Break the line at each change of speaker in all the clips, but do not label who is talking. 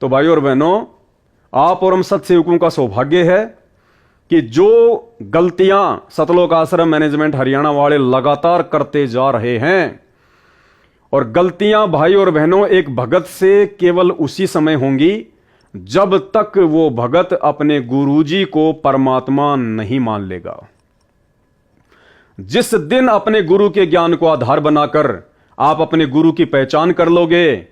तो भाई और बहनों, आप और हम सत्सेवकों का सौभाग्य है कि जो गलतियां सतलोक आश्रम मैनेजमेंट हरियाणा वाले लगातार करते जा रहे हैं, और गलतियां भाई और बहनों एक भगत से केवल उसी समय होंगी जब तक वो भगत अपने गुरुजी को परमात्मा नहीं मान लेगा। जिस दिन अपने गुरु के ज्ञान को आधार बनाकर आप अपने गुरु की पहचान कर लोगे,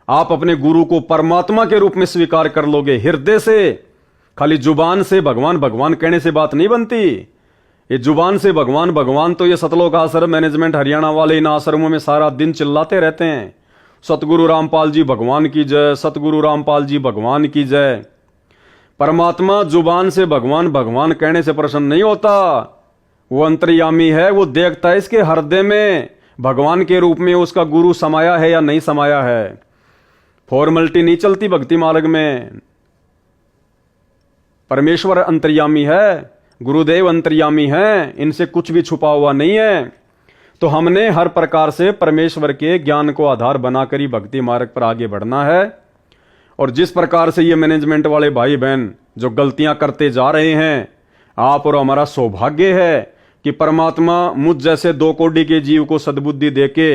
आप अपने गुरु को परमात्मा के रूप में स्वीकार कर लोगे हृदय से, खाली जुबान से भगवान भगवान कहने से बात नहीं बनती। ये जुबान से भगवान भगवान तो ये सतलोक आश्रम मैनेजमेंट हरियाणा वाले इन आश्रमों में सारा दिन चिल्लाते रहते हैं, सतगुरु रामपाल जी भगवान की जय, सतगुरु रामपाल जी भगवान की जय। परमात्मा जुबान से भगवान भगवान कहने से प्रसन्न नहीं होता, वो अंतर्यामी है, वो देखता है इसके हृदय में भगवान के रूप में उसका गुरु समाया है या नहीं समाया है। फॉर्मेलिटी नहीं चलती भक्ति मार्ग में। परमेश्वर अंतर्यामी है, गुरुदेव अंतर्यामी है, इनसे कुछ भी छुपा हुआ नहीं है। तो हमने हर प्रकार से परमेश्वर के ज्ञान को आधार बनाकर ही भक्ति मार्ग पर आगे बढ़ना है। और जिस प्रकार से ये मैनेजमेंट वाले भाई बहन जो गलतियां करते जा रहे हैं, आप और हमारा सौभाग्य है कि परमात्मा मुझ जैसे 2 कोटि के जीव को सद्बुद्धि देके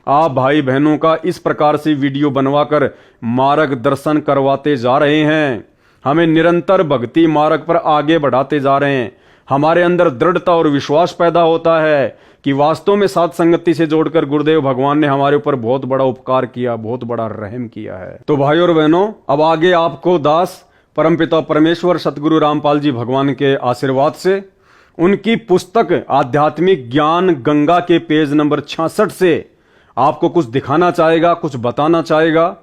आप भाई बहनों का इस प्रकार से वीडियो बनवाकर मार्गदर्शन करवाते जा रहे हैं, हमें निरंतर भक्ति मार्ग पर आगे बढ़ाते जा रहे हैं। हमारे अंदर दृढ़ता और विश्वास पैदा होता है कि वास्तव में साथ संगति से जोड़कर गुरुदेव भगवान ने हमारे ऊपर बहुत बड़ा उपकार किया, बहुत बड़ा रहम किया है। तो भाई और बहनों, अब आगे आपको दास परमपिता परमेश्वर सतगुरु रामपाल जी भगवान के आशीर्वाद से उनकी पुस्तक आध्यात्मिक ज्ञान गंगा के पेज नंबर 66 से आपको कुछ दिखाना चाहेगा, कुछ बताना चाहेगा।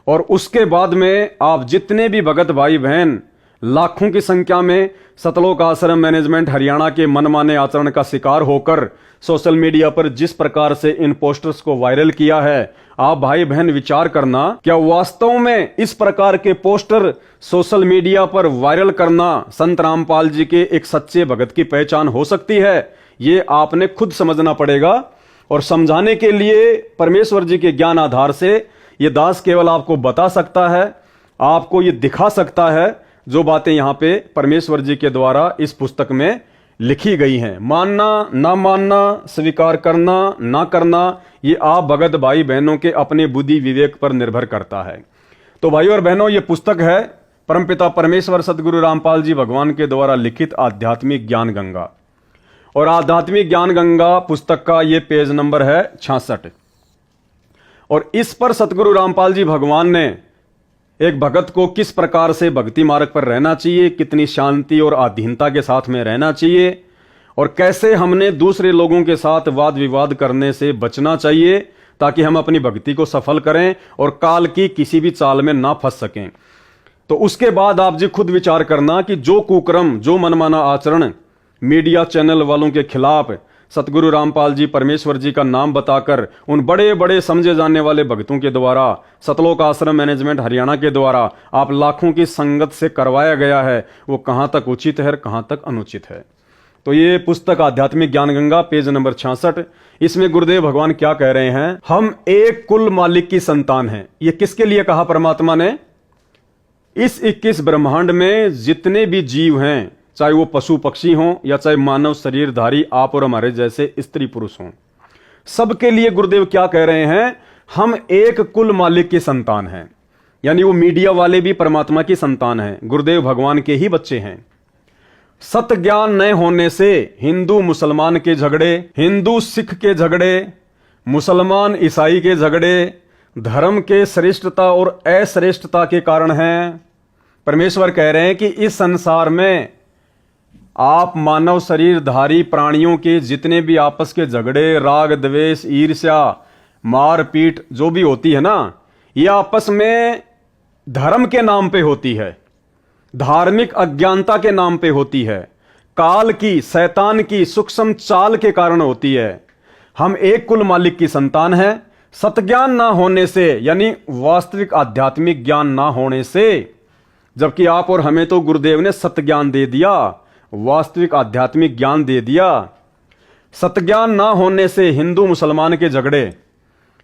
और उसके बाद में आप जितने भी भगत भाई बहन लाखों की संख्या में सतलोक आश्रम मैनेजमेंट हरियाणा के मनमाने आचरण का शिकार होकर सोशल मीडिया पर जिस प्रकार से इन पोस्टर्स को वायरल किया है, आप भाई बहन विचार करना, क्या वास्तव में इस प्रकार के पोस्टर सोशल मीडिया पर वायरल करना संत रामपाल जी के एक सच्चे भगत की पहचान हो सकती है? ये आपने खुद समझना पड़ेगा। और समझाने के लिए परमेश्वर जी के ज्ञान आधार से ये दास केवल आपको बता सकता है, आपको ये दिखा सकता है जो बातें यहां पे परमेश्वर जी के द्वारा इस पुस्तक में लिखी गई हैं। मानना ना मानना, स्वीकार करना ना करना, ये आप भगत भाई बहनों के अपने बुद्धि विवेक पर निर्भर करता है। तो भाई और बहनों, ये पुस्तक है परमपिता परमेश्वर सतगुरु रामपाल जी भगवान के द्वारा लिखित आध्यात्मिक ज्ञान गंगा। और आध्यात्मिक ज्ञान गंगा पुस्तक का ये पेज नंबर है 66। और इस पर सतगुरु रामपाल जी भगवान ने एक भगत को किस प्रकार से भक्ति मार्ग पर रहना चाहिए, कितनी शांति और अधीनता के साथ में रहना चाहिए, और कैसे हमने दूसरे लोगों के साथ वाद विवाद करने से बचना चाहिए ताकि हम अपनी भक्ति को सफल करें और काल की किसी भी चाल में ना फंस सकें। तो उसके बाद आप जी खुद विचार करना कि जो कुकर्म, जो मनमाना आचरण मीडिया चैनल वालों के खिलाफ सतगुरु रामपाल जी परमेश्वर जी का नाम बताकर उन बड़े बड़े समझे जाने वाले भक्तों के द्वारा सतलोक आश्रम मैनेजमेंट हरियाणा के द्वारा आप लाखों की संगत से करवाया गया है, वो कहां तक उचित है और कहां तक अनुचित है। तो ये पुस्तक आध्यात्मिक ज्ञान गंगा पेज नंबर 66, इसमें गुरुदेव भगवान क्या कह रहे हैं? हम एक कुल मालिक की संतान हैं। ये किसके लिए कहा परमात्मा ने? इस 21 ब्रह्मांड में जितने भी जीव हैं, चाहे वो पशु पक्षी हों या चाहे मानव शरीरधारी आप और हमारे जैसे स्त्री पुरुष हों, सबके लिए गुरुदेव क्या कह रहे हैं? हम एक कुल मालिक की संतान हैं। यानी वो मीडिया वाले भी परमात्मा की संतान हैं, गुरुदेव भगवान के ही बच्चे हैं। सत ज्ञान न होने से हिंदू मुसलमान के झगड़े, हिंदू सिख के झगड़े, मुसलमान ईसाई के झगड़े धर्म के श्रेष्ठता और अश्रेष्ठता के कारण हैं। परमेश्वर कह रहे हैं कि इस संसार में आप मानव शरीरधारी प्राणियों के जितने भी आपस के झगड़े, राग द्वेष, ईर्ष्या, मारपीट जो भी होती है ना, ये आपस में धर्म के नाम पे होती है, धार्मिक अज्ञानता के नाम पे होती है, काल की, शैतान की सूक्ष्म चाल के कारण होती है। हम एक कुल मालिक की संतान हैं। सतज्ञान ना होने से, यानी वास्तविक आध्यात्मिक ज्ञान ना होने से, जबकि आप और हमें तो गुरुदेव ने सतज्ञान दे दिया, वास्तविक आध्यात्मिक ज्ञान दे दिया। सतज्ञान ना होने से हिंदू मुसलमान के झगड़े,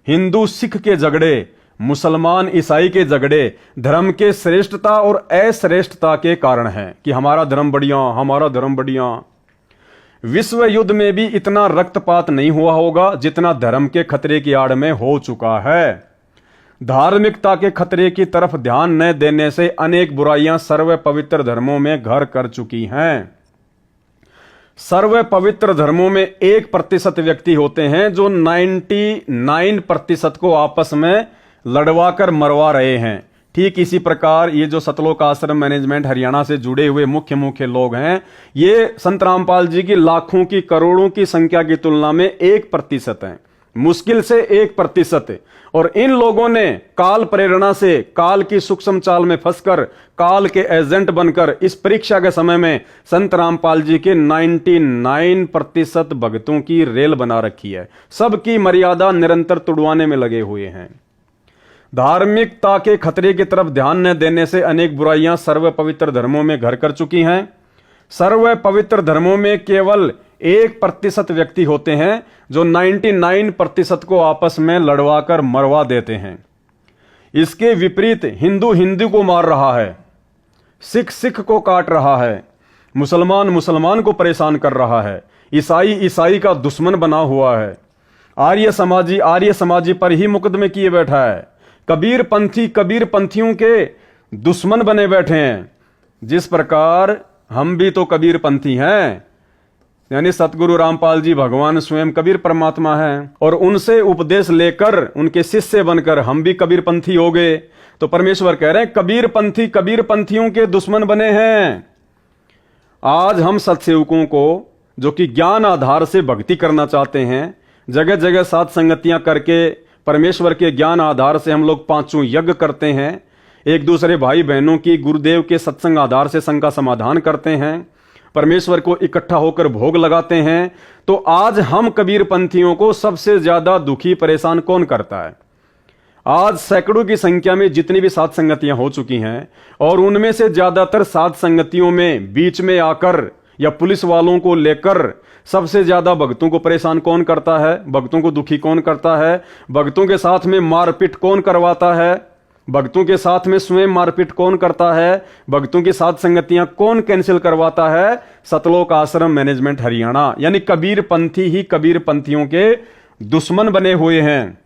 हिंदू सिख के झगड़े, मुसलमान ईसाई के झगड़े धर्म के श्रेष्ठता और अश्रेष्ठता के कारण हैं कि हमारा धर्म बढ़िया, हमारा धर्म बढ़िया। विश्व युद्ध में भी इतना रक्तपात नहीं हुआ होगा जितना धर्म के खतरे की आड़ में हो चुका है। धार्मिकता के खतरे की तरफ ध्यान न देने से अनेक बुराइयां सर्व पवित्र धर्मों में घर कर चुकी हैं। सर्व पवित्र धर्मों में 1% व्यक्ति होते हैं जो 99% को आपस में लड़वाकर मरवा रहे हैं। ठीक इसी प्रकार ये जो सतलोक आश्रम मैनेजमेंट हरियाणा से जुड़े हुए मुख्य लोग हैं, ये संत रामपाल जी की लाखों की करोड़ों की संख्या की तुलना में 1% हैं, मुश्किल से 1%। और इन लोगों ने काल प्रेरणा से काल की सूक्ष्म चाल में फंसकर काल के एजेंट बनकर इस परीक्षा के समय में संत रामपाल जी के 99% भक्तों की रेल बना रखी है। सबकी मर्यादा निरंतर तुड़वाने में लगे हुए हैं। धार्मिकता के खतरे की तरफ ध्यान न देने से अनेक बुराइयां सर्व पवित्र धर्मों में घर कर चुकी हैं। सर्व पवित्र धर्मों में केवल 1% व्यक्ति होते हैं जो 99% को आपस में लड़वाकर मरवा देते हैं। इसके विपरीत हिंदू हिंदू को मार रहा है, सिख सिख को काट रहा है, मुसलमान मुसलमान को परेशान कर रहा है, ईसाई ईसाई का दुश्मन बना हुआ है, आर्य समाजी पर ही मुकदमे किए बैठा है, कबीर पंथियों के दुश्मन बने बैठे हैं। जिस प्रकार हम भी तो कबीर पंथी हैं, यानी सतगुरु रामपाल जी भगवान स्वयं कबीर परमात्मा हैं और उनसे उपदेश लेकर उनके शिष्य बनकर हम भी कबीर पंथी हो गए। तो परमेश्वर कह रहे हैं कबीर पंथियों के दुश्मन बने हैं। आज हम सत्सेवकों को जो कि ज्ञान आधार से भक्ति करना चाहते हैं, जगह जगह साथ संगतियां करके परमेश्वर के ज्ञान आधार से हम लोग 5 यज्ञ करते हैं, एक दूसरे भाई बहनों की गुरुदेव के सत्संग आधार से शंका समाधान करते हैं, परमेश्वर को इकट्ठा होकर भोग लगाते हैं। तो आज हम कबीर पंथियों को सबसे ज्यादा दुखी परेशान कौन करता है? आज सैकड़ों की संख्या में जितनी भी साध संगतियां हो चुकी हैं और उनमें से ज्यादातर साध संगतियों में बीच में आकर या पुलिस वालों को लेकर सबसे ज्यादा भक्तों को परेशान कौन करता है? भक्तों को दुखी कौन करता है? भक्तों के साथ में मारपीट कौन करवाता है? भक्तों के साथ में स्वयं मारपीट कौन करता है? भक्तों की साथ संगतियां कौन कैंसिल करवाता है? सतलोक आश्रम मैनेजमेंट हरियाणा, यानी कबीर पंथी ही कबीर पंथियों के दुश्मन बने हुए हैं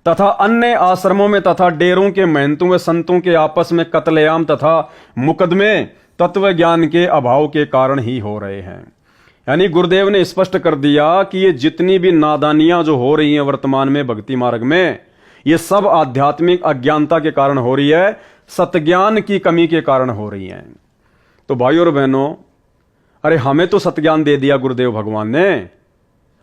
तथा अन्य आश्रमों में तथा डेरों के महंतों व संतों के आपस में कत्लेआम तथा मुकदमे तत्व ज्ञान के अभाव के कारण ही हो रहे हैं। यानी गुरुदेव ने स्पष्ट कर दिया कि ये जितनी भी नादानियां जो हो रही हैं वर्तमान में भक्ति मार्ग में, ये सब आध्यात्मिक अज्ञानता के कारण हो रही है, सतज्ञान की कमी के कारण हो रही है। तो भाइयों और बहनों, अरे हमें तो सतज्ञान दे दिया गुरुदेव भगवान ने।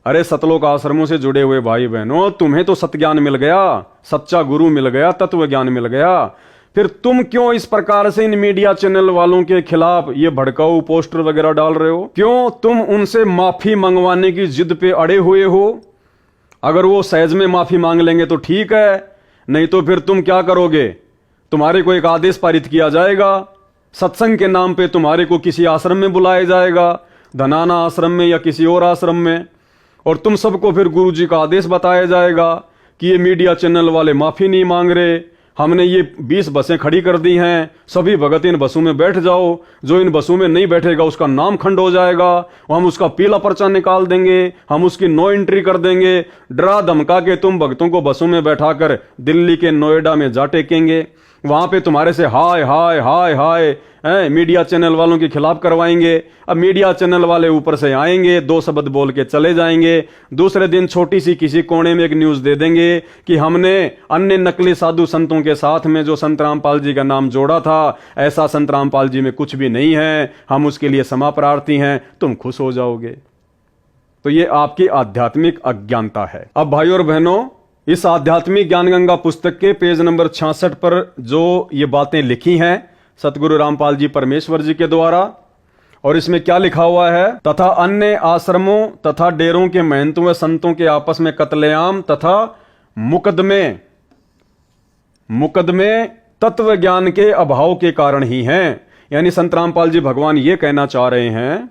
अरे सतलोक आश्रमों से जुड़े हुए भाई बहनों, तुम्हें तो सतज्ञान मिल गया, सच्चा गुरु मिल गया, तत्व ज्ञान मिल गया। फिर तुम क्यों इस प्रकार से इन मीडिया चैनल वालों के खिलाफ ये भड़काऊ पोस्टर वगैरह डाल रहे हो? क्यों तुम उनसे माफी मंगवाने की जिद पे अड़े हुए हो? अगर वो सहज में माफी मांग लेंगे तो ठीक है, नहीं तो फिर तुम क्या करोगे? तुम्हारे को एक आदेश पारित किया जाएगा, सत्संग के नाम पे तुम्हारे को किसी आश्रम में बुलाया जाएगा, धनाना आश्रम में या किसी और आश्रम में, और तुम सबको फिर गुरुजी का आदेश बताया जाएगा कि ये मीडिया चैनल वाले माफी नहीं मांग रहे, हमने ये 20 बसें खड़ी कर दी हैं, सभी भगत इन बसों में बैठ जाओ, जो इन बसों में नहीं बैठेगा उसका नाम खंड हो जाएगा, हम उसका पीला पर्चा निकाल देंगे, हम उसकी नो एंट्री कर देंगे। डरा धमका के तुम भक्तों को बसों में बैठाकर दिल्ली के नोएडा में जा टेकेंगे, वहां पे तुम्हारे से हाय हाय हाय हाय मीडिया चैनल वालों के खिलाफ करवाएंगे। अब मीडिया चैनल वाले ऊपर से आएंगे, 2 शब्द बोल के चले जाएंगे, दूसरे दिन छोटी सी किसी कोने में एक न्यूज दे देंगे कि हमने अन्य नकली साधु संतों के साथ में जो संत रामपाल जी का नाम जोड़ा था, ऐसा संत रामपाल जी में कुछ भी नहीं है, हम उसके लिए क्षमा प्रार्थी हैं। तुम खुश हो जाओगे। तो ये आपकी आध्यात्मिक अज्ञानता है। अब भाइयों और बहनों, इस आध्यात्मिक ज्ञान गंगा पुस्तक के पेज नंबर 66 पर जो ये बातें लिखी हैं सतगुरु रामपाल जी परमेश्वर जी के द्वारा, और इसमें क्या लिखा हुआ है? तथा अन्य आश्रमों तथा डेरों के महंतों व संतों के आपस में कत्लेआम तथा मुकदमे तत्व ज्ञान के अभाव के कारण ही हैं। यानी संत रामपाल जी भगवान ये कहना चाह रहे हैं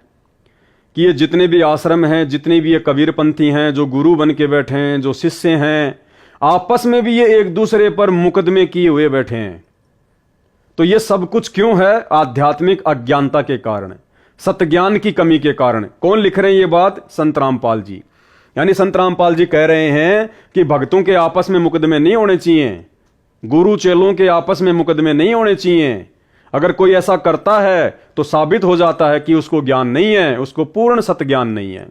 कि ये जितने भी आश्रम हैं, जितने भी ये कबीरपंथी हैं, जो गुरु बन के बैठे हैं, जो शिष्य हैं, आपस में भी ये एक दूसरे पर मुकदमे किए हुए बैठे हैं। तो ये सब कुछ क्यों है? आध्यात्मिक अज्ञानता के कारण, सत्य ज्ञान की कमी के कारण। कौन लिख रहे हैं ये बात? संत रामपाल जी। यानी संत रामपाल जी कह रहे हैं कि भक्तों के आपस में मुकदमे नहीं होने चाहिए, गुरु चेलों के आपस में मुकदमे नहीं होने चाहिए। अगर कोई ऐसा करता है तो साबित हो जाता है कि उसको ज्ञान नहीं है, उसको पूर्ण सत्य ज्ञान नहीं है।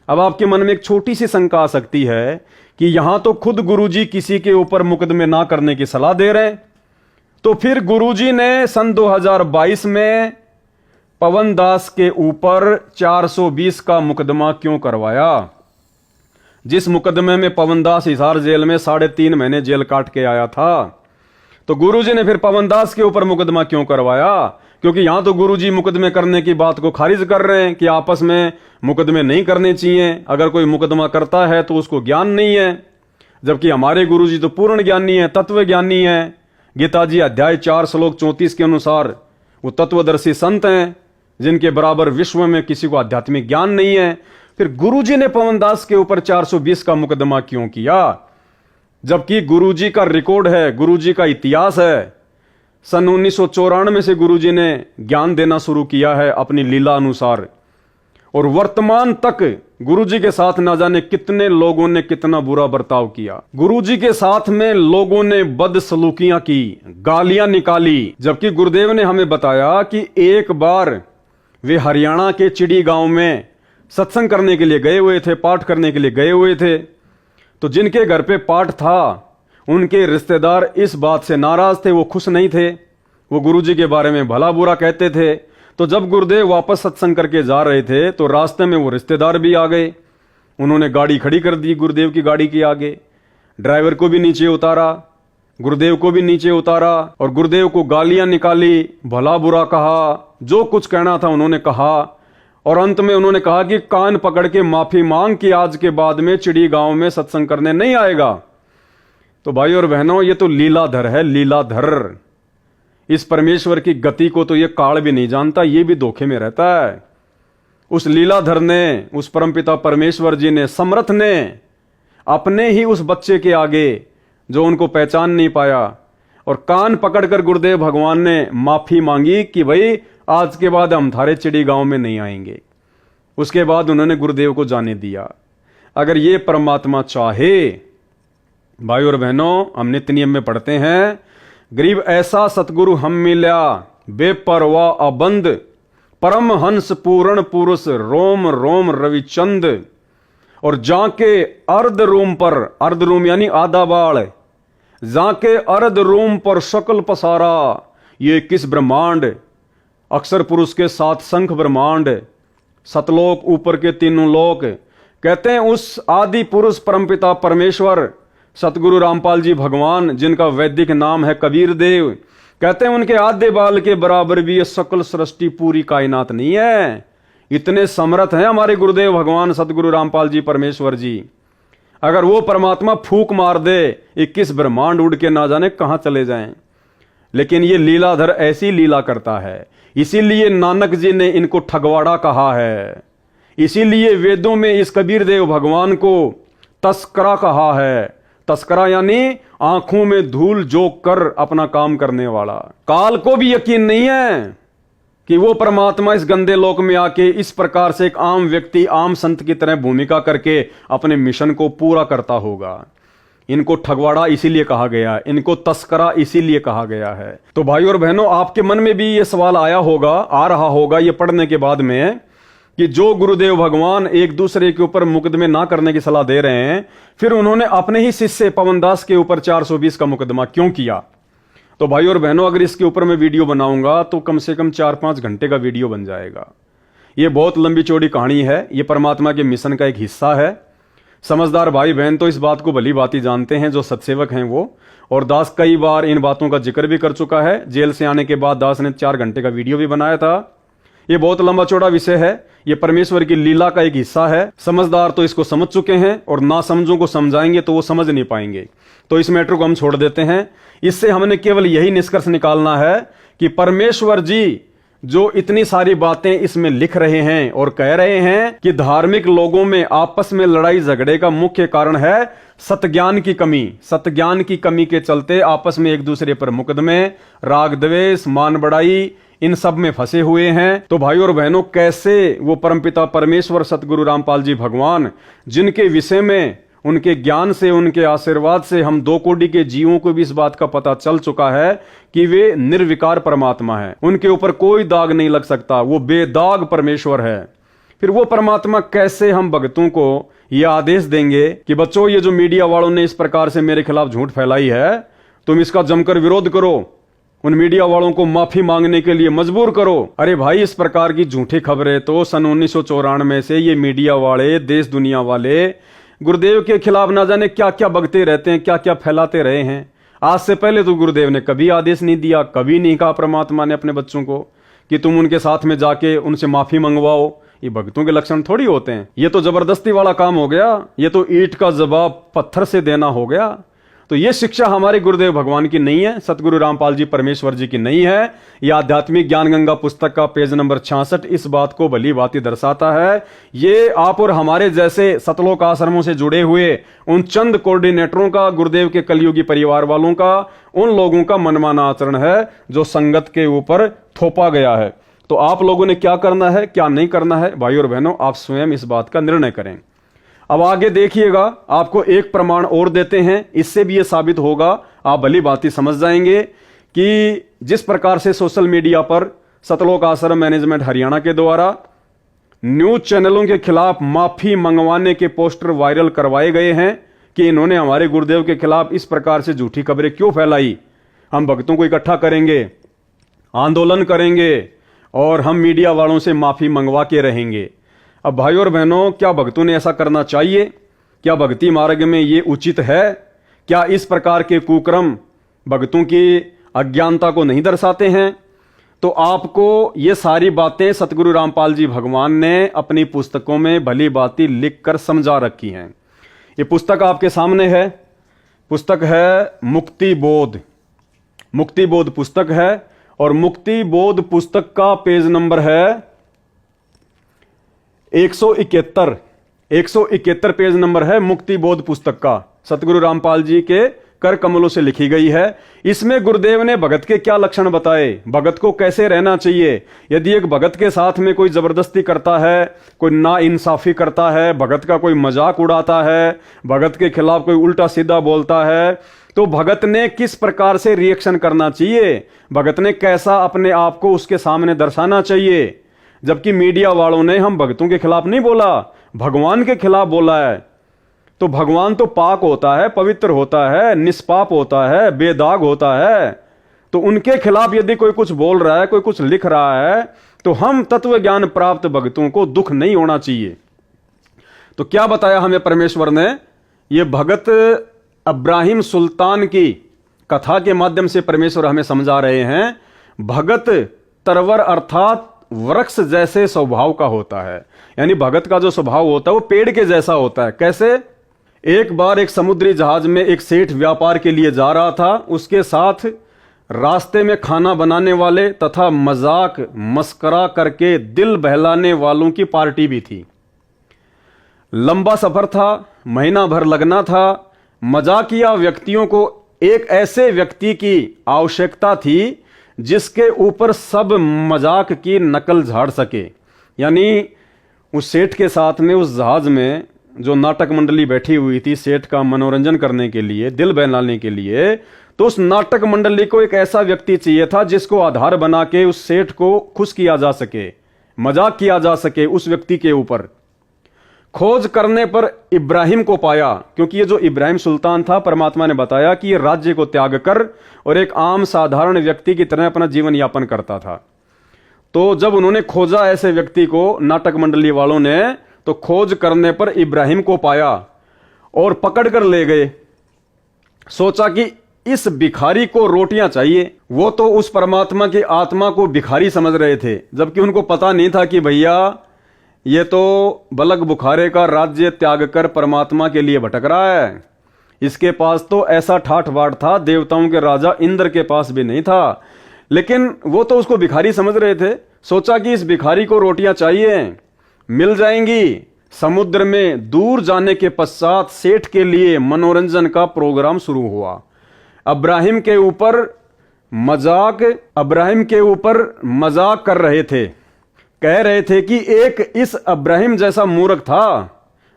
अब आपके मन में एक छोटी सी शंका आ सकती है कि यहां तो खुद गुरुजी किसी के ऊपर मुकदमे ना करने की सलाह दे रहे हैं, तो फिर गुरुजी ने सन 2022 में पवन दास के ऊपर 420 का मुकदमा क्यों करवाया? जिस मुकदमे में पवन दास हिसार जेल में 3.5 महीने जेल काट के आया था, तो गुरुजी ने फिर पवन दास के ऊपर मुकदमा क्यों करवाया? क्योंकि यहां तो गुरुजी मुकदमे करने की बात को खारिज कर रहे हैं कि आपस में मुकदमे नहीं करने चाहिए। अगर कोई मुकदमा करता है तो उसको ज्ञान नहीं है, जबकि हमारे गुरुजी तो पूर्ण ज्ञानी है, तत्व ज्ञानी है। गीता जी अध्याय 4 श्लोक 34 के अनुसार वो तत्वदर्शी संत हैं जिनके बराबर विश्व में किसी को आध्यात्मिक ज्ञान नहीं है। फिर गुरुजी ने पवन दास के ऊपर 420 का मुकदमा क्यों किया? जबकि गुरुजी का रिकॉर्ड है, गुरुजी का इतिहास है। सन 1994 से गुरुजी ने ज्ञान देना शुरू किया है अपनी लीला अनुसार, और वर्तमान तक गुरुजी के साथ ना जाने कितने लोगों ने कितना बुरा बर्ताव किया। गुरुजी के साथ में लोगों ने बदसलूकियां की, गालियां निकाली। जबकि गुरुदेव ने हमें बताया कि एक बार वे हरियाणा के चिड़ी गांव में सत्संग करने के लिए गए हुए थे, पाठ करने के लिए गए हुए थे। तो जिनके घर पे पाठ था उनके रिश्तेदार इस बात से नाराज थे, वो खुश नहीं थे, वो गुरुजी के बारे में भला बुरा कहते थे। तो जब गुरुदेव वापस सत्संग करके जा रहे थे तो रास्ते में वो रिश्तेदार भी आ गए। उन्होंने गाड़ी खड़ी कर दी गुरुदेव की गाड़ी के आगे, ड्राइवर को भी नीचे उतारा, गुरुदेव को भी नीचे उतारा और गुरुदेव को गालियां निकाली, भला बुरा कहा, जो कुछ कहना था उन्होंने कहा। और अंत में उन्होंने कहा कि कान पकड़ के माफी मांग कि आज के बाद में चिड़ी गांव में सत्संग करने नहीं आएगा। तो भाई और बहनों, ये तो लीलाधर है, लीलाधर। इस परमेश्वर की गति को तो ये काल भी नहीं जानता, ये भी धोखे में रहता है। उस लीलाधर ने, उस परमपिता परमेश्वर जी ने, समर्थ ने अपने ही उस बच्चे के आगे जो उनको पहचान नहीं पाया और कान पकड़कर गुरुदेव भगवान ने माफी मांगी कि भाई आज के बाद हम थारे चिड़ी गांव में नहीं आएंगे। उसके बाद उन्होंने गुरुदेव को जाने दिया। अगर ये परमात्मा चाहे, भाई और बहनों, हम नित्य नियम में पढ़ते हैं, गरीब ऐसा सतगुरु हम मिल्या बेपरवाह अबंद, परम हंस पूर्ण पुरुष रोम रोम रविचंद। और जाके अर्ध रूम पर, अर्ध रूम यानी आधा बाल, जाके अर्ध रूम पर शकल पसारा, ये किस ब्रह्मांड, अक्षर पुरुष के 7 शंख ब्रह्मांड, सतलोक ऊपर के 3 लोक। कहते हैं उस आदि पुरुष परमपिता परमेश्वर सतगुरु रामपाल जी भगवान, जिनका वैदिक नाम है कबीर देव, कहते हैं उनके आधे बाल के बराबर भी ये सकल सृष्टि पूरी कायनात नहीं है। इतने समर्थ हैं हमारे गुरुदेव भगवान सतगुरु रामपाल जी परमेश्वर जी। अगर वो परमात्मा फूक मार दे, 21 ब्रह्मांड उड़ के ना जाने कहां चले जाएं। लेकिन ये लीलाधर ऐसी लीला करता है, इसीलिए नानक जी ने इनको ठगवाड़ा कहा है। इसीलिए वेदों में इस कबीर देव भगवान को तस्करा कहा है। तस्करा यानी आंखों में धूल जोक कर अपना काम करने वाला। काल को भी यकीन नहीं है कि वो परमात्मा इस गंदे लोक में आके इस प्रकार से एक आम व्यक्ति, आम संत की तरह भूमिका करके अपने मिशन को पूरा करता होगा। इनको ठगवाड़ा इसीलिए कहा गया, इनको तस्करा इसीलिए कहा गया है। तो भाई और बहनों, आपके मन में भी ये सवाल आया होगा, आ रहा होगा ये पढ़ने के बाद में, कि जो गुरुदेव भगवान एक दूसरे के ऊपर मुकदमे ना करने की सलाह दे रहे हैं, फिर उन्होंने अपने ही शिष्य पवन दास के ऊपर 420 का मुकदमा क्यों किया? तो भाई और बहनों, अगर इसके ऊपर मैं वीडियो बनाऊंगा तो कम से कम 4-5 घंटे का वीडियो बन जाएगा। ये बहुत लंबी चौड़ी कहानी है, ये परमात्मा के मिशन का एक हिस्सा है। समझदार भाई बहन तो इस बात को भली भांति जानते हैं, जो सत्सेवक हैं वो। और दास कई बार इन बातों का जिक्र भी कर चुका है। जेल से आने के बाद दास ने 4 घंटे का वीडियो भी बनाया था। ये बहुत लंबा चौड़ा विषय है, ये परमेश्वर की लीला का एक हिस्सा है। समझदार तो इसको समझ चुके हैं, और ना समझों को समझाएंगे तो वो समझ नहीं पाएंगे। तो इस मैटर को हम छोड़ देते हैं। इससे हमने केवल यही निष्कर्ष निकालना है कि परमेश्वर जी जो इतनी सारी बातें इसमें लिख रहे हैं और कह रहे हैं कि धार्मिक लोगों में आपस में लड़ाई झगड़े का मुख्य कारण है सतज्ञान की कमी के चलते आपस में एक दूसरे पर मुकदमे, राग द्वेष, मान बढ़ाई, इन सब में फंसे हुए हैं। तो भाइयों और बहनों, कैसे वो परमपिता परमेश्वर सतगुरु रामपाल जी भगवान, जिनके विषय में उनके ज्ञान से, उनके आशीर्वाद से हम 2 कोटि के जीवों को भी इस बात का पता चल चुका है कि वे निर्विकार परमात्मा है, उनके ऊपर कोई दाग नहीं लग सकता, वो बेदाग परमेश्वर है। फिर वो परमात्मा कैसे हम भक्तों को यह आदेश देंगे कि बच्चों, ये जो मीडिया वालों ने इस प्रकार से मेरे खिलाफ झूठ फैलाई है, तुम इसका जमकर विरोध करो, उन मीडिया वालों को माफी मांगने के लिए मजबूर करो। अरे भाई, इस प्रकार की झूठी खबरें तो सन 1994 से ये मीडिया वाले, देश दुनिया वाले गुरुदेव के खिलाफ ना जाने क्या क्या बकते रहते हैं, क्या क्या फैलाते रहे हैं। आज से पहले तो गुरुदेव ने कभी आदेश नहीं दिया, कभी नहीं कहा परमात्मा ने अपने बच्चों को कि तुम उनके साथ में जाके उनसे माफी मंगवाओ। ये भक्तों के लक्षण थोड़ी होते हैं, ये तो जबरदस्ती वाला काम हो गया, ये तो ईंट का जवाब पत्थर से देना हो गया। तो ये शिक्षा हमारे गुरुदेव भगवान की नहीं है, सतगुरु रामपाल जी परमेश्वर जी की नहीं है। ये आध्यात्मिक ज्ञान गंगा पुस्तक का पेज नंबर 66 इस बात को भली भांति दर्शाता है। ये आप और हमारे जैसे सतलोक आश्रमों से जुड़े हुए उन चंद कोऑर्डिनेटरों का, गुरुदेव के कलयुगी परिवार वालों का, उन लोगों का मनमाना आचरण है जो संगत के ऊपर थोपा गया है। तो आप लोगों ने क्या करना है, क्या नहीं करना है, भाई और बहनों, आप स्वयं इस बात का निर्णय करें। अब आगे देखिएगा, आपको एक प्रमाण और देते हैं, इससे भी यह साबित होगा, आप भली भांति समझ जाएंगे कि जिस प्रकार से सोशल मीडिया पर सतलोक आश्रम मैनेजमेंट हरियाणा के द्वारा न्यूज चैनलों के खिलाफ माफी मंगवाने के पोस्टर वायरल करवाए गए हैं कि इन्होंने हमारे गुरुदेव के खिलाफ इस प्रकार से झूठी खबरें क्यों फैलाई। हम भक्तों को इकट्ठा करेंगे, आंदोलन करेंगे और हम मीडिया वालों से माफी मंगवा के रहेंगे। अब भाइयों और बहनों, क्या भक्तों ने ऐसा करना चाहिए? क्या भक्ति मार्ग में ये उचित है? क्या इस प्रकार के कुक्रम भक्तों की अज्ञानता को नहीं दर्शाते हैं? तो आपको ये सारी बातें सतगुरु रामपाल जी भगवान ने अपनी पुस्तकों में भली भांति लिखकर समझा रखी हैं। ये पुस्तक आपके सामने है, पुस्तक है मुक्ति बोध, मुक्ति बोध पुस्तक है और मुक्ति बोध पुस्तक का पेज नंबर है 171 पेज नंबर है मुक्ति बोध पुस्तक का, सतगुरु रामपाल जी के कर कमलों से लिखी गई है। इसमें गुरुदेव ने भगत के क्या लक्षण बताए, भगत को कैसे रहना चाहिए। यदि एक भगत के साथ में कोई जबरदस्ती करता है, कोई ना इंसाफी करता है, भगत का कोई मजाक उड़ाता है, भगत के खिलाफ कोई उल्टा सीधा बोलता है, तो भगत ने किस प्रकार से रिएक्शन करना चाहिए, भगत ने कैसा अपने आप को उसके सामने दर्शाना चाहिए। जबकि मीडिया वालों ने हम भक्तों के खिलाफ नहीं बोला, भगवान के खिलाफ बोला है। तो भगवान तो पाक होता है, पवित्र होता है, निष्पाप होता है, बेदाग होता है। तो उनके खिलाफ यदि कोई कुछ बोल रहा है, कोई कुछ लिख रहा है, तो हम तत्व ज्ञान प्राप्त भक्तों को दुख नहीं होना चाहिए। तो क्या बताया हमें परमेश्वर ने? ये भगत इब्राहिम सुल्तान की कथा के माध्यम से परमेश्वर हमें समझा रहे हैं। भगत तरवर अर्थात वृक्ष जैसे स्वभाव का होता है, यानी भगत का जो स्वभाव होता है वो पेड़ के जैसा होता है। कैसे? एक बार एक समुद्री जहाज में एक सेठ व्यापार के लिए जा रहा था, उसके साथ रास्ते में खाना बनाने वाले तथा मजाक मस्करा करके दिल बहलाने वालों की पार्टी भी थी। लंबा सफर था, महीना भर लगना था। मजाकिया व्यक्तियों को एक ऐसे व्यक्ति की आवश्यकता थी जिसके ऊपर सब मजाक की नकल झाड़ सके। यानी उस सेठ के साथ में उस जहाज में जो नाटक मंडली बैठी हुई थी सेठ का मनोरंजन करने के लिए, दिल बहलाने के लिए, तो उस नाटक मंडली को एक ऐसा व्यक्ति चाहिए था जिसको आधार बना के उस सेठ को खुश किया जा सके, मजाक किया जा सके उस व्यक्ति के ऊपर। खोज करने पर इब्राहिम को पाया, क्योंकि ये जो इब्राहिम सुल्तान था, परमात्मा ने बताया कि ये राज्य को त्याग कर और एक आम साधारण व्यक्ति की तरह अपना जीवन यापन करता था। तो जब उन्होंने खोजा ऐसे व्यक्ति को, नाटक मंडली वालों ने, तो खोज करने पर इब्राहिम को पाया और पकड़ कर ले गए। सोचा कि इस भिखारी को रोटियां चाहिए। वो तो उस परमात्मा की आत्मा को भिखारी समझ रहे थे, जबकि उनको पता नहीं था कि भैया ये तो बलक बुखारे का राज्य त्याग कर परमात्मा के लिए भटक रहा है। इसके पास तो ऐसा ठाठ बाट था, देवताओं के राजा इंद्र के पास भी नहीं था। लेकिन वो तो उसको भिखारी समझ रहे थे। सोचा कि इस भिखारी को रोटियां चाहिए, मिल जाएंगी, समुद्र में दूर जाने के पश्चात सेठ के लिए मनोरंजन का प्रोग्राम शुरू हुआ। इब्राहिम के ऊपर मजाक कर रहे थे, कह रहे थे कि एक इस इब्राहिम जैसा मूर्ख था,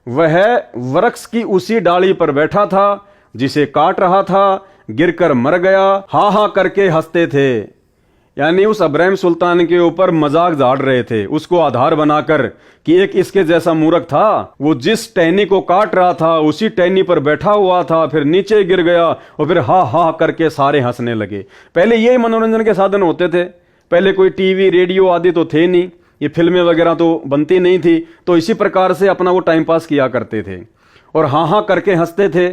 वह वृक्ष की उसी डाली पर बैठा था जिसे काट रहा था, गिरकर मर गया। हा हा करके हंसते थे, यानी उस इब्राहिम सुल्तान के ऊपर मजाक झाड़ रहे थे, उसको आधार बनाकर कि एक इसके जैसा मूर्ख था, वो जिस टहनी को काट रहा था उसी टहनी पर बैठा हुआ था, फिर नीचे गिर गया और फिर हा हा करके सारे हंसने लगे। पहले यही मनोरंजन के साधन होते थे, पहले कोई टीवी रेडियो आदि तो थे नहीं, ये फिल्में वगैरह तो बनती नहीं थी, तो इसी प्रकार से अपना वो टाइम पास किया करते थे और हाँ हाँ करके हंसते थे।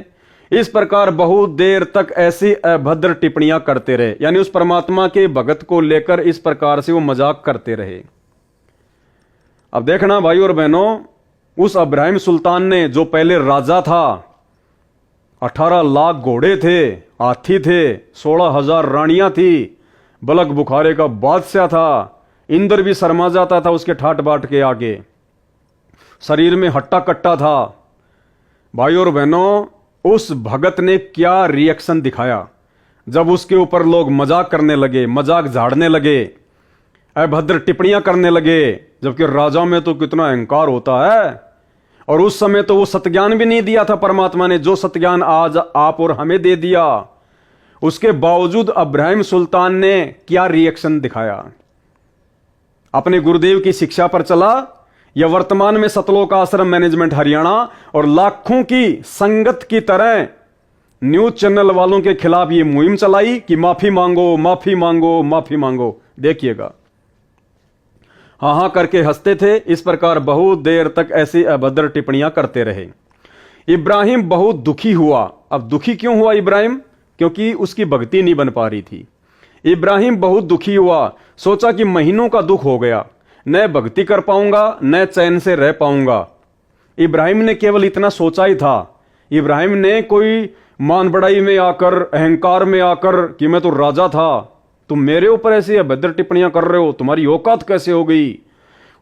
इस प्रकार बहुत देर तक ऐसी अभद्र टिप्पणियां करते रहे, यानी उस परमात्मा के भगत को लेकर इस प्रकार से वो मजाक करते रहे। अब देखना भाई और बहनों, उस इब्राहिम सुल्तान ने जो पहले राजा था, 18 लाख घोड़े थे, हाथी थे, 16,000 रानियां थी, बलक बुखारे का बादशाह था, इंद्र भी शर्मा जाता था उसके ठाट बाट के आगे, शरीर में हट्टा कट्टा था। भाई और बहनों, उस भगत ने क्या रिएक्शन दिखाया जब उसके ऊपर लोग मजाक करने लगे, मजाक झाड़ने लगे, अभद्र टिप्पणियां करने लगे, जबकि राजा में तो कितना अहंकार होता है। और उस समय तो वो सत्ज्ञान भी नहीं दिया था परमात्मा ने, जो सत्ज्ञान आज आप और हमें दे दिया। उसके बावजूद इब्राहिम सुल्तान ने क्या रिएक्शन दिखाया, अपने गुरुदेव की शिक्षा पर चला या वर्तमान में सतलोक आश्रम मैनेजमेंट हरियाणा और लाखों की संगत की तरह न्यूज चैनल वालों के खिलाफ ये मुहिम चलाई कि माफी मांगो, माफी मांगो, माफी मांगो। देखिएगा, हाँ हाँ करके हंसते थे। इस प्रकार बहुत देर तक ऐसी अभद्र टिप्पणियां करते रहे। इब्राहिम बहुत दुखी हुआ। अब दुखी क्यों हुआ इब्राहिम? क्योंकि उसकी भक्ति नहीं बन पा रही थी। इब्राहिम बहुत दुखी हुआ, सोचा कि महीनों का दुख हो गया, न भक्ति कर पाऊंगा, न चैन से रह पाऊंगा। इब्राहिम ने केवल इतना सोचा ही था। इब्राहिम ने कोई मान बढ़ाई में आकर, अहंकार में आकर कि मैं तो राजा था, तुम मेरे ऊपर ऐसी अभद्र टिप्पणियां कर रहे हो, तुम्हारी औकात कैसे हो गई?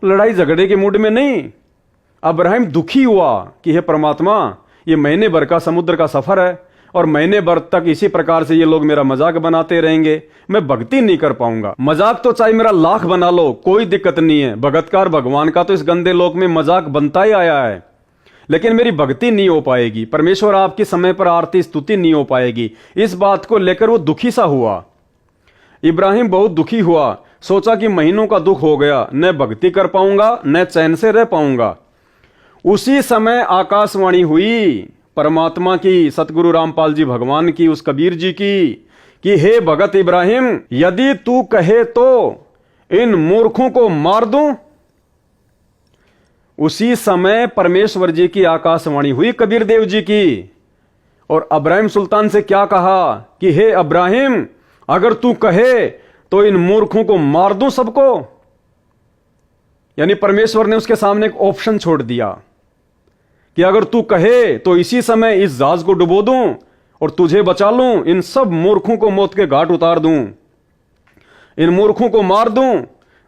लड़ाई झगड़े के मूड में नहीं। इब्राहिम दुखी हुआ कि हे परमात्मा, ये महीने भर का समुद्र का सफर है और महीने भर तक इसी प्रकार से ये लोग मेरा मजाक बनाते रहेंगे, मैं भक्ति नहीं कर पाऊंगा। मजाक तो चाहे मेरा लाख बना लो, कोई दिक्कत नहीं है। भगतकार भगवान का तो इस गंदे लोक में मजाक बनता ही आया है, लेकिन मेरी भक्ति नहीं हो पाएगी, परमेश्वर आपकी समय पर आरती स्तुति नहीं हो पाएगी। इस बात को लेकर वो दुखी सा हुआ। इब्राहिम बहुत दुखी हुआ, सोचा कि महीनों का दुख हो गया, न भक्ति कर पाऊंगा, न चैन से रह पाऊंगा। उसी समय आकाशवाणी हुई परमात्मा की, सतगुरु रामपाल जी भगवान की, उस कबीर जी की, कि हे भगत इब्राहिम, यदि तू कहे तो इन मूर्खों को मार दूं। उसी समय परमेश्वर जी की आकाशवाणी हुई कबीर देव जी की, और इब्राहिम सुल्तान से क्या कहा कि हे इब्राहिम, अगर तू कहे तो इन मूर्खों को मार दूं सबको। यानी परमेश्वर ने उसके सामने एक ऑप्शन छोड़ दिया कि अगर तू कहे तो इसी समय इस जहाज को डुबो दूं और तुझे बचा लूं, इन सब मूर्खों को मौत के घाट उतार दूं, इन मूर्खों को मार दूं,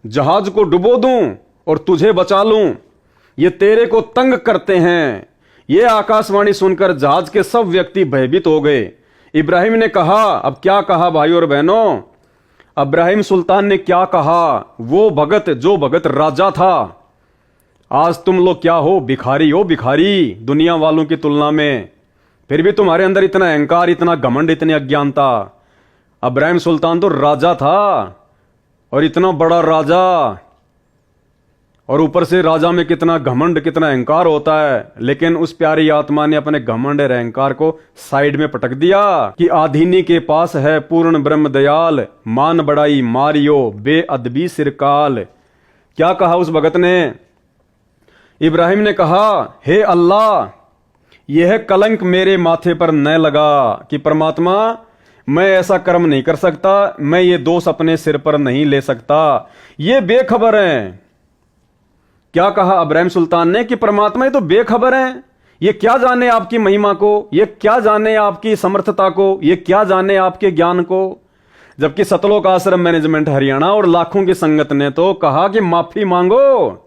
जहाज को डुबो दूं और तुझे बचा लूं। ये तेरे को तंग करते हैं। ये आकाशवाणी सुनकर जहाज के सब व्यक्ति भयभीत हो गए। इब्राहिम ने कहा, अब क्या कहा भाई और बहनों? इब्राहिम सुल्तान ने क्या कहा? वो भगत, जो भगत राजा था, आज तुम लोग क्या हो? भिखारी हो, भिखारी दुनिया वालों की तुलना में। फिर भी तुम्हारे अंदर इतना अहंकार, इतना घमंड, इतनी अज्ञानता। इब्राहिम सुल्तान तो राजा था, और इतना बड़ा राजा, और ऊपर से राजा में कितना घमंड, कितना अहंकार होता है। लेकिन उस प्यारी आत्मा ने अपने घमंड और अहंकार को साइड में पटक दिया कि आधीनी के पास है पूर्ण ब्रह्म दयाल, मान बढ़ाई मारियो बेअदबी सिरकाल। क्या कहा उस भगत ने? इब्राहिम ने कहा, हे अल्लाह, यह कलंक मेरे माथे पर न लगा कि परमात्मा, मैं ऐसा कर्म नहीं कर सकता, मैं ये दोष अपने सिर पर नहीं ले सकता। ये बेखबर हैं। क्या कहा इब्राहिम सुल्तान ने कि परमात्मा ये तो बेखबर हैं, ये क्या जाने आपकी महिमा को, ये क्या जाने आपकी समर्थता को, ये क्या जाने आपके ज्ञान को। जबकि सतलोक आश्रम मैनेजमेंट हरियाणा और लाखों की संगत ने तो कहा कि माफी मांगो,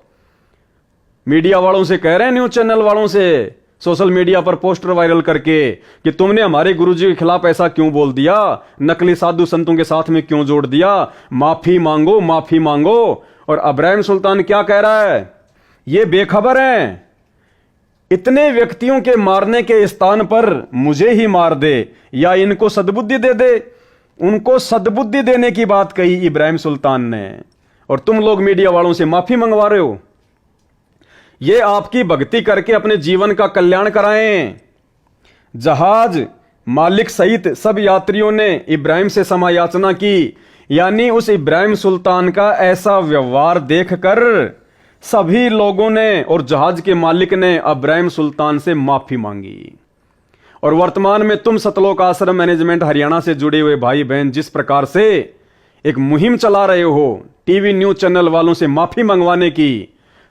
मीडिया वालों से कह रहे हैं, न्यूज चैनल वालों से, सोशल मीडिया पर पोस्टर वायरल करके कि तुमने हमारे गुरुजी के खिलाफ ऐसा क्यों बोल दिया, नकली साधु संतों के साथ में क्यों जोड़ दिया, माफी मांगो, माफी मांगो। और इब्राहिम सुल्तान क्या कह रहा है, ये बेखबर हैं, इतने व्यक्तियों के मारने के स्थान पर मुझे ही मार दे या इनको सद्बुद्धि दे दे। उनको सद्बुद्धि देने की बात कही इब्राहिम सुल्तान ने, और तुम लोग मीडिया वालों से माफी मंगवा रहे हो। ये आपकी भक्ति करके अपने जीवन का कल्याण कराएं। जहाज मालिक सहित सब यात्रियों ने इब्राहिम से क्षमा याचना की, यानी उस इब्राहिम सुल्तान का ऐसा व्यवहार देखकर सभी लोगों ने और जहाज के मालिक ने इब्राहिम सुल्तान से माफी मांगी। और वर्तमान में तुम सतलोक आश्रम मैनेजमेंट हरियाणा से जुड़े हुए भाई बहन जिस प्रकार से एक मुहिम चला रहे हो टीवी न्यूज चैनल वालों से माफी मंगवाने की,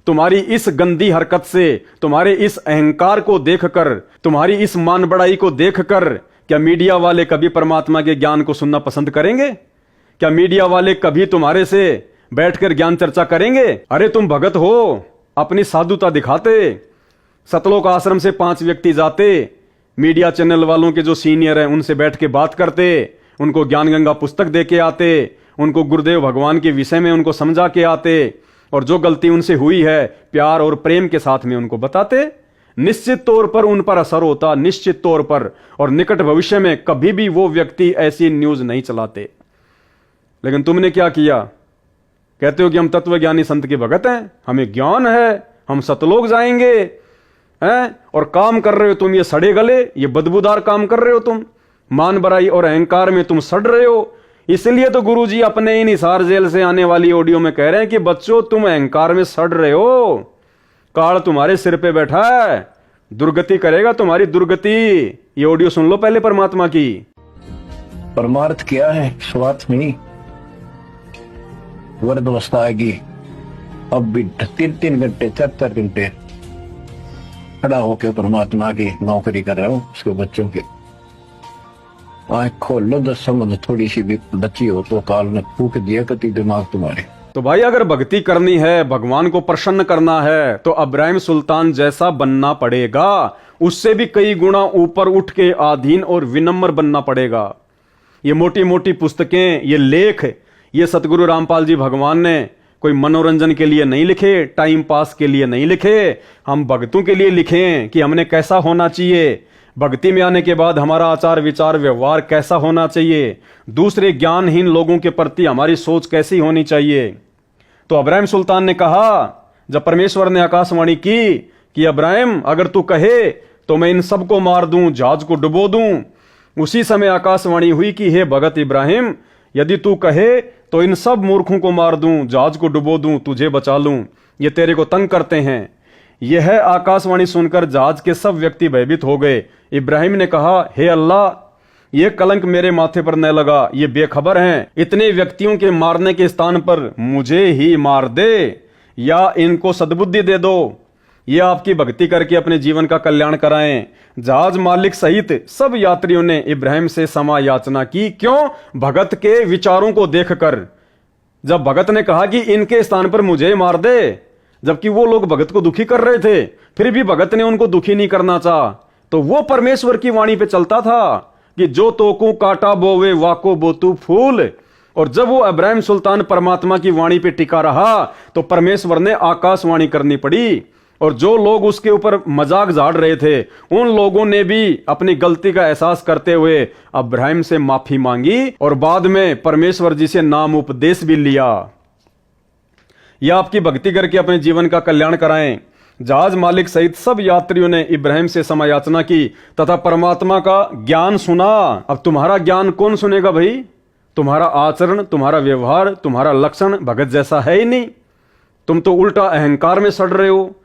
तुम्हारी इस गंदी हरकत से, तुम्हारे इस अहंकार को देखकर, तुम्हारी इस मान बढ़ाई को देखकर क्या मीडिया वाले कभी परमात्मा के ज्ञान को सुनना पसंद करेंगे? क्या मीडिया वाले कभी तुम्हारे से बैठकर ज्ञान चर्चा करेंगे? अरे तुम भगत हो, अपनी साधुता दिखाते, सतलोक आश्रम से 5 व्यक्ति जाते, मीडिया चैनल वालों के जो सीनियर हैं उनसे बैठ के बात करते, उनको ज्ञान गंगा पुस्तक दे के आते, उनको गुरुदेव भगवान के विषय में उनको समझा के आते, और जो गलती उनसे हुई है प्यार और प्रेम के साथ में उनको बताते। निश्चित तौर पर उन पर असर होता, निश्चित तौर पर, और निकट भविष्य में कभी भी वो व्यक्ति ऐसी न्यूज नहीं चलाते। लेकिन तुमने क्या किया? कहते हो कि हम तत्वज्ञानी संत के भगत हैं, हमें ज्ञान है, हम सतलोक जाएंगे हैं, और काम कर रहे हो तुम ये सड़े गले, ये बदबूदार काम कर रहे हो तुम, मान बड़ाई और अहंकार में तुम सड़ रहे हो। इसलिए तो गुरुजी अपने इन हिसार जेल से आने वाली ऑडियो में कह रहे हैं कि बच्चों तुम अहंकार में सड़ रहे हो, काल तुम्हारे सिर पे बैठा है, दुर्गति करेगा तुम्हारी दुर्गति। ये ऑडियो सुन लो पहले परमात्मा की।
परमार्थ क्या है? स्वार्थ नहीं। वर्द अवस्था आएगी, अब भी 3-3 घंटे 4-4 घंटे खड़ा होकर परमात्मा की नौकरी कर रहा हूं, उसके बच्चों के। आँख खोल लो, 10 समझ थोड़ी सी भी बच्ची हो तो काल ने फूक दिया कति दिमाग तुम्हारे।
तो भाई अगर भक्ति करनी है, भगवान को प्रसन्न करना है, तो इब्राहिम सुल्तान जैसा बनना पड़ेगा, उससे भी कई गुना ऊपर उठ के आधीन और विनम्र बनना पड़ेगा। ये मोटी मोटी पुस्तकें, ये लेख, ये सतगुरु रामपाल जी भगवान ने कोई मनोरंजन के लिए नहीं लिखे, टाइम पास के लिए नहीं लिखे, हम भक्तों के लिए लिखे हैं कि हमने कैसा होना चाहिए, भक्ति में आने के बाद हमारा आचार विचार व्यवहार कैसा होना चाहिए, दूसरे ज्ञानहीन लोगों के प्रति हमारी सोच कैसी होनी चाहिए। तो इब्राहिम सुल्तान ने कहा, जब परमेश्वर ने आकाशवाणी की कि इब्राहिम अगर तू कहे तो मैं इन सबको मार दूं, जहाज को डुबो दूं, उसी समय आकाशवाणी हुई कि हे भगत इब्राहिम, यदि तू कहे तो इन सब मूर्खों को मार दूं, जहाज को डुबो दूं, तुझे बचा लूं, ये तेरे को तंग करते हैं। यह आकाशवाणी सुनकर जहाज के सब व्यक्ति भयभीत हो गए। इब्राहिम ने कहा, हे अल्लाह, यह कलंक मेरे माथे पर न लगा, ये बेखबर हैं, इतने व्यक्तियों के मारने के स्थान पर मुझे ही मार दे या इनको सद्बुद्धि दे दो। ये आपकी भक्ति करके अपने जीवन का कल्याण कराएं। जहाज मालिक सहित सब यात्रियों ने इब्राहिम से क्षमा याचना की। क्यों? भगत के विचारों को देखकर। जब भगत ने कहा कि इनके स्थान पर मुझे मार दे, जबकि वो लोग भगत को दुखी कर रहे थे, फिर भी भगत ने उनको दुखी नहीं करना चाहा, तो वो परमेश्वर की वाणी पे चलता था कि जो तोकू काटा बोवे वाको बोतू फूल। और जब वो इब्राहिम सुल्तान परमात्मा की वाणी पे टिका रहा तो परमेश्वर ने आकाशवाणी करनी पड़ी, और जो लोग उसके ऊपर मजाक झाड़ रहे थे उन लोगों ने भी अपनी गलती का एहसास करते हुए इब्राहिम से माफी मांगी और बाद में परमेश्वर जी से नाम उपदेश भी लिया। यह आपकी भक्ति करके अपने जीवन का कल्याण कराएं। जहाज मालिक सहित सब यात्रियों ने इब्राहिम से क्षमा याचना की तथा परमात्मा का ज्ञान सुना। अब तुम्हारा ज्ञान कौन सुनेगा भाई? तुम्हारा आचरण, तुम्हारा व्यवहार, तुम्हारा लक्षण भगत जैसा है ही नहीं। तुम तो उल्टा अहंकार में सड़ रहे हो,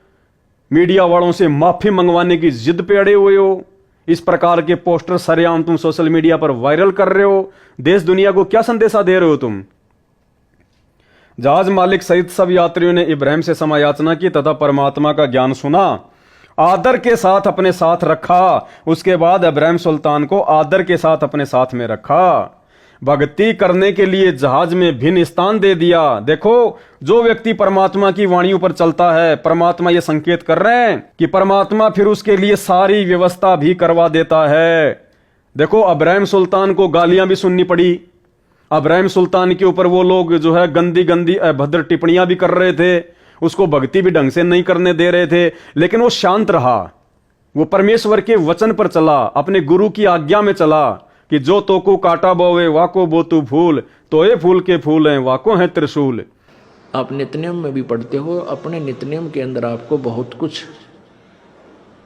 मीडिया वालों से माफी मंगवाने की जिद पे अड़े हुए हो, इस प्रकार के पोस्टर सरेआम तुम सोशल मीडिया पर वायरल कर रहे हो। देश दुनिया को क्या संदेशा दे रहे हो तुम? जहाज मालिक सहित सब यात्रियों ने इब्राहिम से क्षमा याचना की तथा परमात्मा का ज्ञान सुना, आदर के साथ अपने साथ रखा। उसके बाद इब्राहिम सुल्तान को आदर के साथ अपने साथ में रखा। भक्ति करने के लिए जहाज में भिन्न स्थान दे दिया। देखो, जो व्यक्ति परमात्मा की वाणियों पर चलता है, परमात्मा ये संकेत कर रहे हैं कि परमात्मा फिर उसके लिए सारी व्यवस्था भी करवा देता है। देखो, अब्राहिम सुल्तान को गालियां भी सुननी पड़ी। अब्राहिम सुल्तान के ऊपर वो लोग जो है गंदी गंदी अभद्र टिप्पणियां भी कर रहे थे, उसको भक्ति भी ढंग से नहीं करने दे रहे थे, लेकिन वो शांत रहा। वो परमेश्वर के वचन पर चला, अपने गुरु की आज्ञा में चला कि जो तोको काटा बोवे वाको बोतु फूल, तो ये फूल के फूल हैं वाको है त्रिशूल।
आप नित्यनियम में भी पढ़ते हो, अपने नित्यनियम के अंदर आपको बहुत कुछ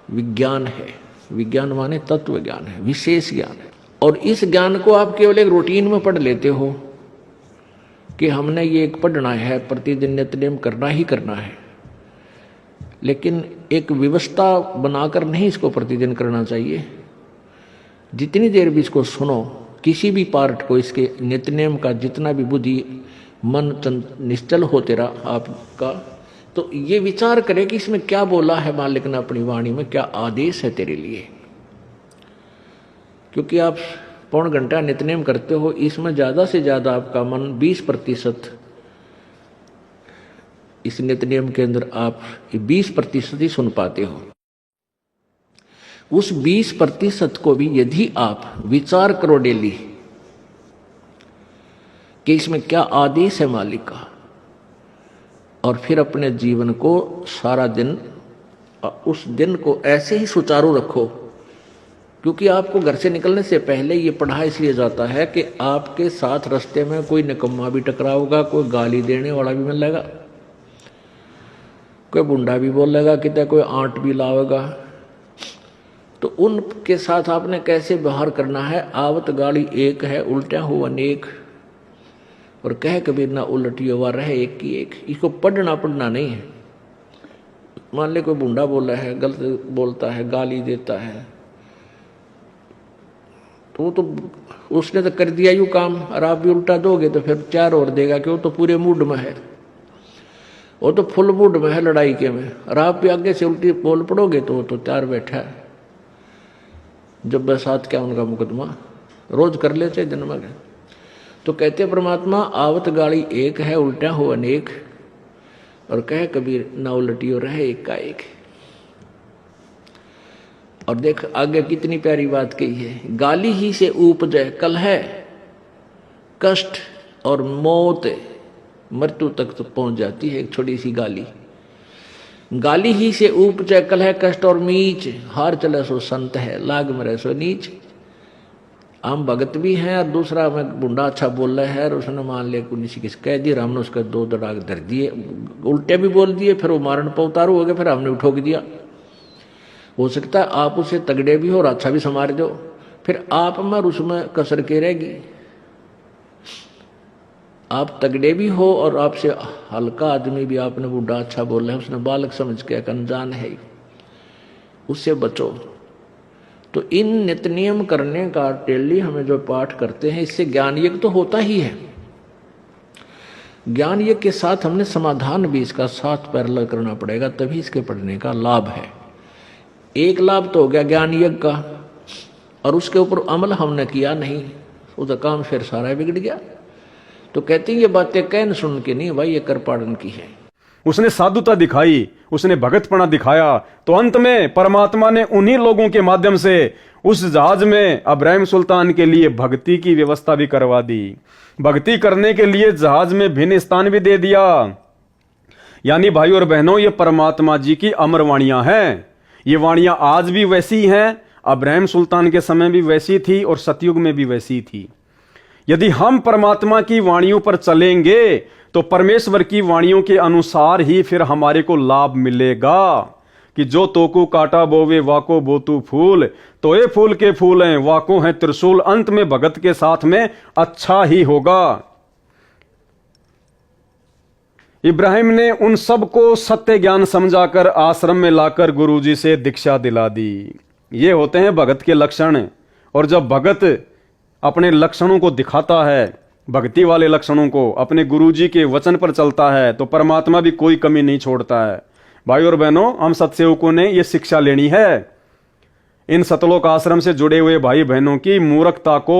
विज्ञान है। विज्ञान माने तत्व ज्ञान है, विशेष ज्ञान है। और इस ज्ञान को आप केवल एक रूटीन में पढ़ लेते हो कि हमने ये एक पढ़ना है, प्रतिदिन नित्यनियम करना ही करना है, लेकिन एक व्यवस्था बनाकर नहीं इसको प्रतिदिन करना चाहिए। जितनी देर भी इसको सुनो, किसी भी पार्ट को, इसके नित्यनियम का जितना भी बुद्धि मन निश्चल हो तेरा आपका, तो ये विचार करे कि इसमें क्या बोला है मालिक ने अपनी वाणी में, क्या आदेश है तेरे लिए। क्योंकि आप पौन घंटा नित्यनेम करते हो, इसमें ज़्यादा से ज़्यादा आपका मन 20% इस नित्यनेम के अंदर आप 20% ही सुन पाते हो। उस 20% को भी यदि आप विचार करो डेली कि इसमें क्या आदेश है मालिक का, और फिर अपने जीवन को सारा दिन, उस दिन को ऐसे ही सुचारू रखो। क्योंकि आपको घर से निकलने से पहले ये पढ़ा इसलिए जाता है कि आपके साथ रास्ते में कोई निकम्मा भी टकराओगा, कोई गाली देने वाला भी मिलेगा, कोई बुंडा भी बोलेगा, कितने कोई आंट भी लावेगा। तो उनके साथ आपने कैसे व्यवहार करना है। आवत गाली एक है, उल्टा हो अनेक, और कह कबीर ना उलटी हुआ रहे एक की एक। इसको पढ़ना नहीं है। मान ले कोई बुंडा बोला है, गलत बोलता है, गाली देता है, तो उसने तो कर दिया यूँ काम, और आप भी उल्टा दोगे तो फिर 4 और देगा कि वो तो पूरे मूड में है, वो तो फुल मूड में है लड़ाई के में, और आप भी आगे से उल्टी बोल पड़ोगे तो वो तो 4 बैठा है। जब बसात क्या उनका मुकदमा रोज कर लेते दिन में। तो कहते परमात्मा आवत गाड़ी एक है, उल्टा हो अनेक, और कह कबीर ना उलटी हो रहे एक का एक। और देख आगे कितनी प्यारी बात कही है। गाली ही से उपजे कलह, कष्ट और मौत, मृत्यु तक तो पहुंच जाती है एक छोटी सी गाली। गाली ही से उपजे कलह, कष्ट और मीच, हार चले सो संत है, लाग मरे सो नीच। हम भगत भी हैं, और दूसरा में बुंडा अच्छा बोल रहा है, और उसने मान लिया किसी किस कह दिया, हमने उसका 2 दड़ाक धर दिए, उल्टे भी बोल दिए, फिर वो मारण पर उतारू हो गए, फिर हमने उठोक दिया। हो सकता है आप उसे तगड़े भी हो और अच्छा भी संवार दो, फिर आप में और उसमें कसर के रहेगी। आप तगड़े भी हो और आपसे हल्का आदमी भी आपने बूढ़ा अच्छा बोला है, उसने बालक समझ के अनजान है, उससे बचो। तो इन नित्य नियम करने का डेली हमें जो पाठ करते हैं, इससे ज्ञान यज्ञ तो होता ही है। ज्ञान यज्ञ के साथ हमने समाधान भी इसका साथ पैरेलल करना पड़ेगा, तभी इसके पढ़ने का लाभ है। एक लाभ तो हो गया ज्ञान यज्ञ का, और उसके ऊपर अमल हमने किया नहीं, उसका काम फिर सारा बिगड़ गया। तो कहते हैं ये बातें कहन सुन के नहीं भाई, ये कर पाड़न की है।
उसने साधुता दिखाई, उसने भगतपना दिखाया, तो अंत में परमात्मा ने उन्हीं लोगों के माध्यम से उस जहाज में अब्राहिम सुल्तान के लिए भक्ति की व्यवस्था भी करवा दी। भक्ति करने के लिए जहाज में भिन्न स्थान भी दे दिया। यानी भाई और बहनों, ये परमात्मा जी की अमर वाणियां हैं। ये वाणियां आज भी वैसी हैं, अब्राहिम सुल्तान के समय भी वैसी थी और सतयुग में भी वैसी थी। यदि हम परमात्मा की वाणियों पर चलेंगे तो परमेश्वर की वाणियों के अनुसार ही फिर हमारे को लाभ मिलेगा कि जो तोकू काटा बोवे वाको बोतू फूल, तो ये फूल के फूल हैं वाको हैं त्रिशूल। अंत में भगत के साथ में अच्छा ही होगा। इब्राहिम ने उन सबको सत्य ज्ञान समझाकर आश्रम में लाकर गुरुजी से दीक्षा दिला दी। ये होते हैं भगत के लक्षण। और जब भगत अपने लक्षणों को दिखाता है, भक्ति वाले लक्षणों को, अपने गुरुजी के वचन पर चलता है, तो परमात्मा भी कोई कमी नहीं छोड़ता है। भाई और बहनों, हम सत्सेवकों ने ये शिक्षा लेनी है। इन सतलोक आश्रम से जुड़े हुए भाई बहनों की मूर्खता को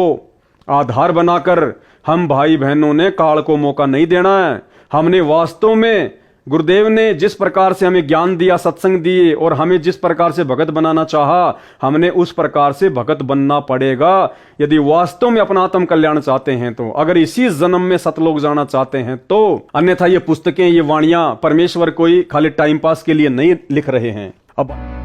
आधार बनाकर हम भाई बहनों ने काल को मौका नहीं देना है। हमने वास्तव में गुरुदेव ने जिस प्रकार से हमें ज्ञान दिया, सत्संग दिए और हमें जिस प्रकार से भगत बनाना चाहा, हमने उस प्रकार से भगत बनना पड़ेगा यदि वास्तव में अपना आत्म कल्याण चाहते हैं तो। अगर इसी जन्म में सतलोक जाना चाहते हैं तो। अन्यथा ये पुस्तकें, ये वाणियां परमेश्वर कोई खाली टाइम पास के लिए नहीं लिख रहे हैं। अब